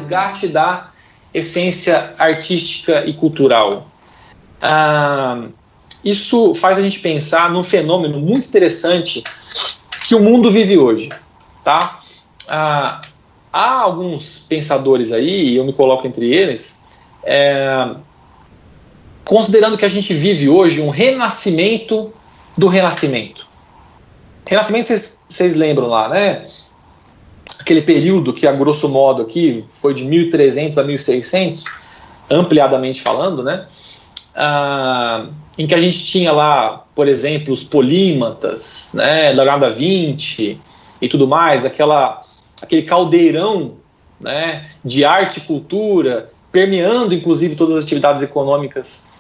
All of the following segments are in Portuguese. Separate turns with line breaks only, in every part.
resgate da essência artística e cultural. Isso faz a gente pensar num fenômeno muito interessante que o mundo vive hoje, tá? Há alguns pensadores aí, eu me coloco entre eles, considerando que a gente vive hoje um renascimento do renascimento. Renascimento, vocês lembram lá, né? Aquele período que, a grosso modo aqui, foi de 1300 a 1600, ampliadamente falando, né? Em que a gente tinha lá, por exemplo, os polímatas, né, Leonardo da Vinci e tudo mais, aquele caldeirão, né, de arte e cultura, permeando inclusive todas as atividades econômicas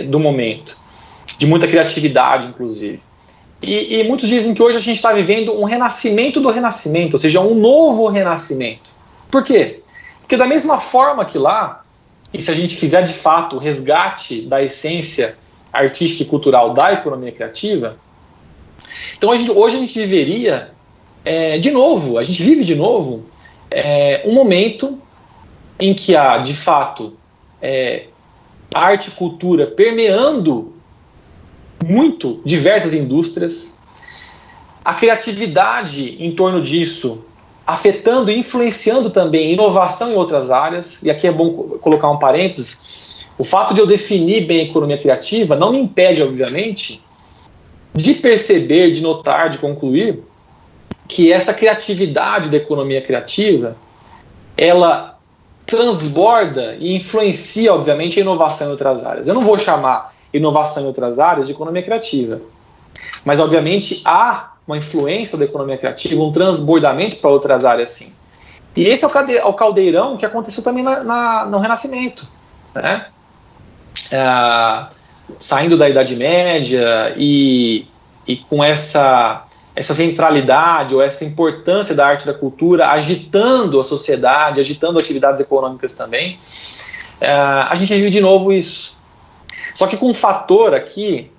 do momento, de muita criatividade inclusive. E muitos dizem que hoje a gente está vivendo um renascimento do renascimento, ou seja, um novo renascimento. Por quê? Porque da mesma forma que lá, e se a gente fizer de fato o resgate da essência artística e cultural da economia criativa, então hoje a gente viveria a gente vive de novo um momento em que há de fato arte e cultura permeando muito diversas indústrias, a criatividade em torno disso afetando e influenciando também inovação em outras áreas. E aqui é bom colocar um parênteses: o fato de eu definir bem a economia criativa não me impede, obviamente, de perceber, de notar, de concluir que essa criatividade da economia criativa, ela transborda e influencia, obviamente, a inovação em outras áreas. Eu não vou chamar inovação em outras áreas de economia criativa, mas, obviamente, há uma influência da economia criativa, um transbordamento para outras áreas, sim. E esse é o caldeirão que aconteceu também no Renascimento, né? Saindo da Idade Média e com essa centralidade ou essa importância da arte e da cultura agitando a sociedade, agitando atividades econômicas também, a gente vive de novo isso. Só que com um fator aqui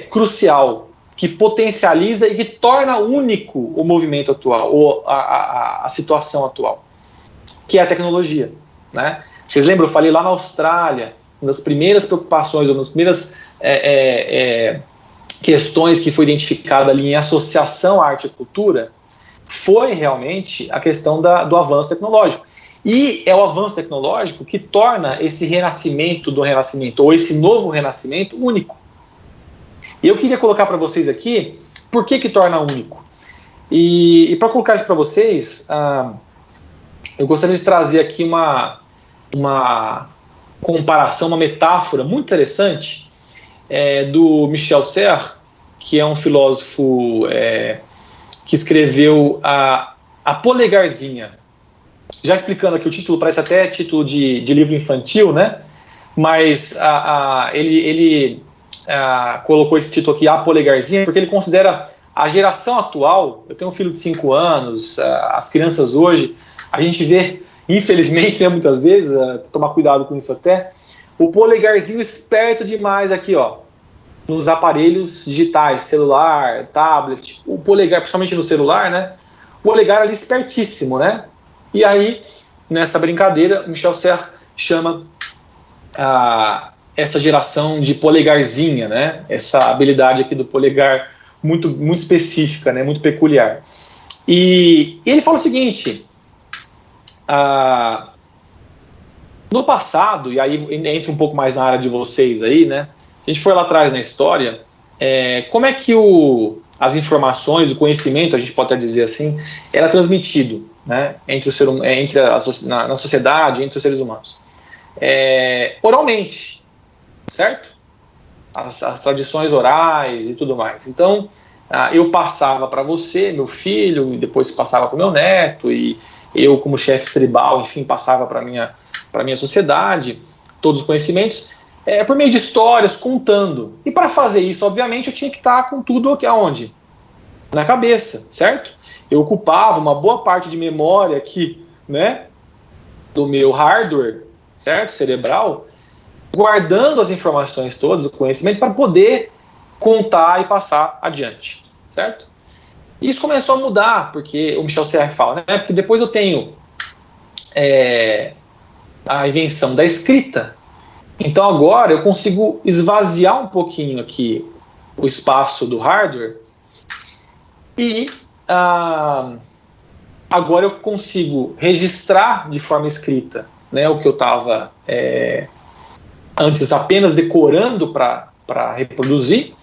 crucial, que potencializa e que torna único o movimento atual, ou a situação atual, que é a tecnologia, né? Vocês lembram, eu falei lá na Austrália, uma das primeiras preocupações, uma das primeiras questões que foi identificada ali em associação à arte e cultura, foi realmente a questão do avanço tecnológico. E é o avanço tecnológico que torna esse renascimento do renascimento, ou esse novo renascimento, único. E eu queria colocar para vocês aqui por que torna único. E para colocar isso para vocês, eu gostaria de trazer aqui uma comparação, uma metáfora muito interessante do Michel Serres, que é um filósofo que escreveu a Polegarzinha. Já explicando aqui o título, parece até título de livro infantil, né? Mas ele colocou esse título aqui, A Polegarzinha, porque ele considera a geração atual. Eu tenho um filho de 5 anos, as crianças hoje, a gente vê, infelizmente, né, muitas vezes, tomar cuidado com isso até, o polegarzinho esperto demais aqui, ó, nos aparelhos digitais, celular, tablet, o polegar, principalmente no celular, né, o polegar ali espertíssimo, né, e aí, nessa brincadeira, Michel Serres chama essa geração de polegarzinha, né? Essa habilidade aqui do polegar muito, muito específica, né? Muito peculiar. E ele fala o seguinte: no passado, e aí entra um pouco mais na área de vocês aí, né? A gente foi lá atrás na história, como é que as informações, o conhecimento, a gente pode até dizer assim, era transmitido, né? Na sociedade, entre os seres humanos. Oralmente, certo? As tradições orais e tudo mais. Então, eu passava para você, meu filho, e depois passava para o meu neto, e eu, como chefe tribal, enfim, passava para a minha sociedade, todos os conhecimentos, por meio de histórias, contando. E para fazer isso, obviamente, eu tinha que estar com tudo aqui aonde? Na cabeça, certo? Eu ocupava uma boa parte de memória aqui, né, do meu hardware, certo? Cerebral, guardando as informações todas, o conhecimento, para poder contar e passar adiante, certo? E isso começou a mudar, porque o Michel Serres fala, né? Porque depois eu tenho a invenção da escrita. Então agora eu consigo esvaziar um pouquinho aqui o espaço do hardware e agora eu consigo registrar de forma escrita, né, o que eu estava antes apenas decorando para reproduzir.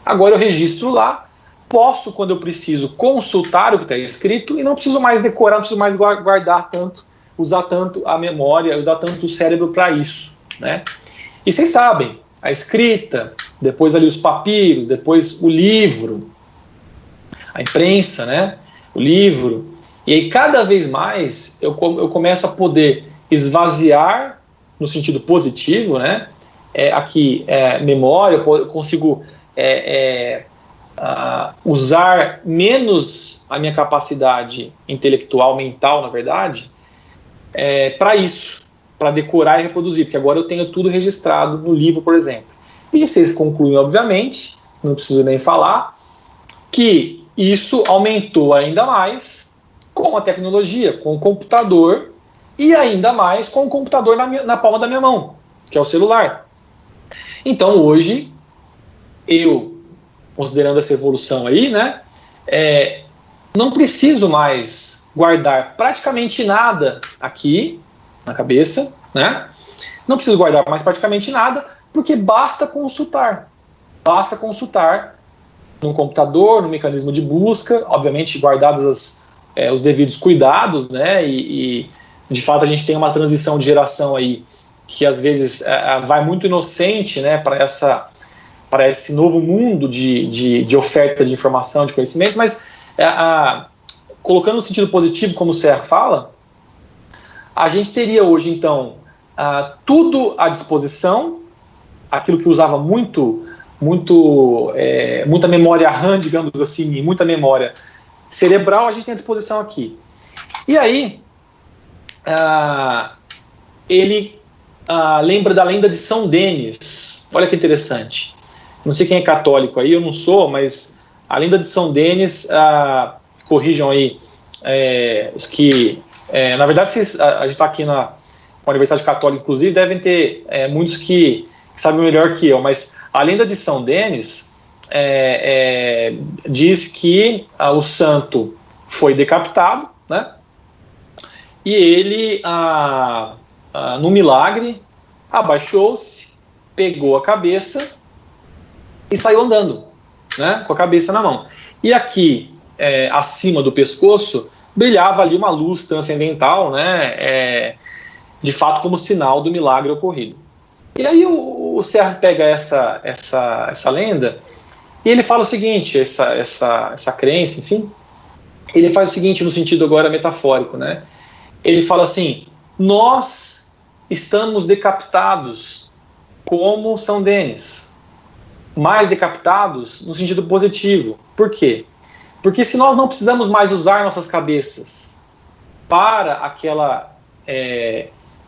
Agora eu registro lá, posso, quando eu preciso, consultar o que está escrito e não preciso mais decorar, não preciso mais guardar tanto, usar tanto a memória, usar tanto o cérebro para isso, né? E vocês sabem, a escrita, depois ali os papiros, depois o livro, a imprensa, né? O livro. E aí cada vez mais eu começo a poder esvaziar, no sentido positivo, né? Memória, eu consigo usar menos a minha capacidade intelectual, mental, na verdade, para isso, para decorar e reproduzir, porque agora eu tenho tudo registrado no livro, por exemplo. E vocês concluem, obviamente, não preciso nem falar, que isso aumentou ainda mais com a tecnologia, com o computador, e ainda mais com o computador na palma da minha mão, que é o celular. Então hoje, eu, considerando essa evolução aí, né, não preciso mais guardar praticamente nada aqui na cabeça, né? Não preciso guardar mais praticamente nada, porque basta consultar. Basta consultar no computador, no mecanismo de busca, obviamente guardados os devidos cuidados, né? E de fato a gente tem uma transição de geração aí que às vezes vai muito inocente, né, para esse novo mundo de oferta de informação, de conhecimento, mas colocando no sentido positivo, como o Serra fala, a gente teria hoje, então, tudo à disposição, aquilo que usava muita memória RAM, digamos assim, muita memória cerebral, a gente tem à disposição aqui. E aí, ele lembra da lenda de São Denis. Olha que interessante. Não sei quem é católico aí, eu não sou, mas a lenda de São Denis, corrijam aí os que... na verdade, a gente está aqui na Universidade Católica, inclusive, devem ter muitos que sabem melhor que eu, mas a lenda de São Denis diz que o santo foi decapitado, né? E ele, no milagre, abaixou-se, pegou a cabeça e saiu andando, né, com a cabeça na mão. E aqui, acima do pescoço, brilhava ali uma luz transcendental, né, de fato como sinal do milagre ocorrido. E aí o Serra pega essa lenda e ele fala o seguinte, essa crença, enfim, ele faz o seguinte no sentido agora metafórico, né? Ele fala assim: nós estamos decapitados como São Denis, mais decapitados no sentido positivo. Por quê? Porque se nós não precisamos mais usar nossas cabeças para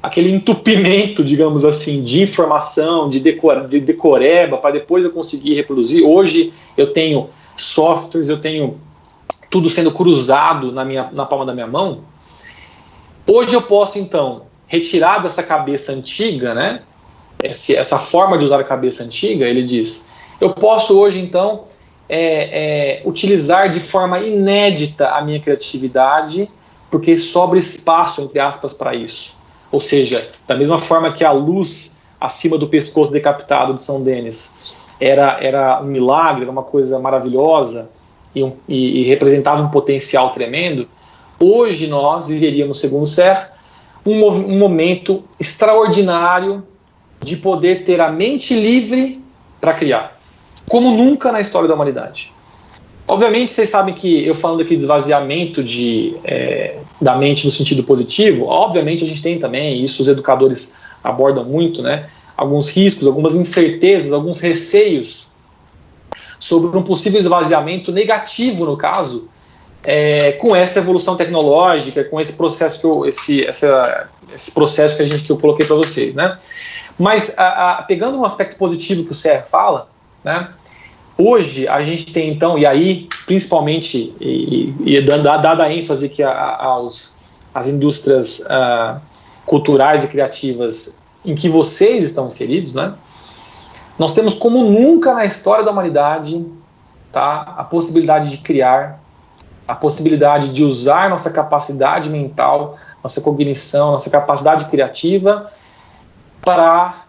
aquele entupimento, digamos assim, de informação, de decoreba, para depois eu conseguir reproduzir. Hoje eu tenho softwares, eu tenho tudo sendo cruzado na palma da minha mão. Hoje eu posso, então, retirar dessa cabeça antiga, né, essa forma de usar a cabeça antiga, ele diz, eu posso hoje, então, utilizar de forma inédita a minha criatividade, porque sobra espaço, entre aspas, para isso. Ou seja, da mesma forma que a luz acima do pescoço decapitado de São Denis era um milagre, era uma coisa maravilhosa e representava um potencial tremendo, hoje nós viveríamos, segundo Serra, um momento extraordinário de poder ter a mente livre para criar, como nunca na história da humanidade. Obviamente, vocês sabem que eu falando aqui de esvaziamento da mente no sentido positivo, obviamente a gente tem também, isso os educadores abordam muito, né, alguns riscos, algumas incertezas, alguns receios sobre um possível esvaziamento negativo, no caso, com essa evolução tecnológica, com esse processo esse processo que eu coloquei para vocês, né? Mas pegando um aspecto positivo que o Serra fala, né? Hoje a gente tem então, e aí principalmente dada a ênfase que às as indústrias culturais e criativas em que vocês estão inseridos, né? Nós temos como nunca na história da humanidade, tá, a possibilidade de criar, a possibilidade de usar nossa capacidade mental, nossa cognição, nossa capacidade criativa para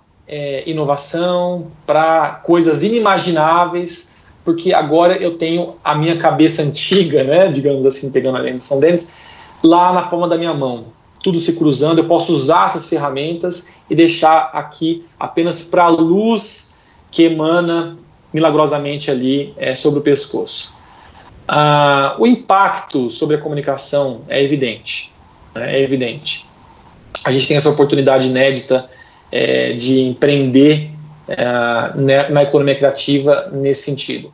inovação, para coisas inimagináveis, porque agora eu tenho a minha cabeça antiga, né, digamos assim, pegando a lição deles, lá na palma da minha mão, tudo se cruzando. Eu posso usar essas ferramentas e deixar aqui apenas para a luz que emana milagrosamente ali sobre o pescoço. O impacto sobre a comunicação é evidente, né, é evidente. A gente tem essa oportunidade inédita de empreender na economia criativa nesse sentido.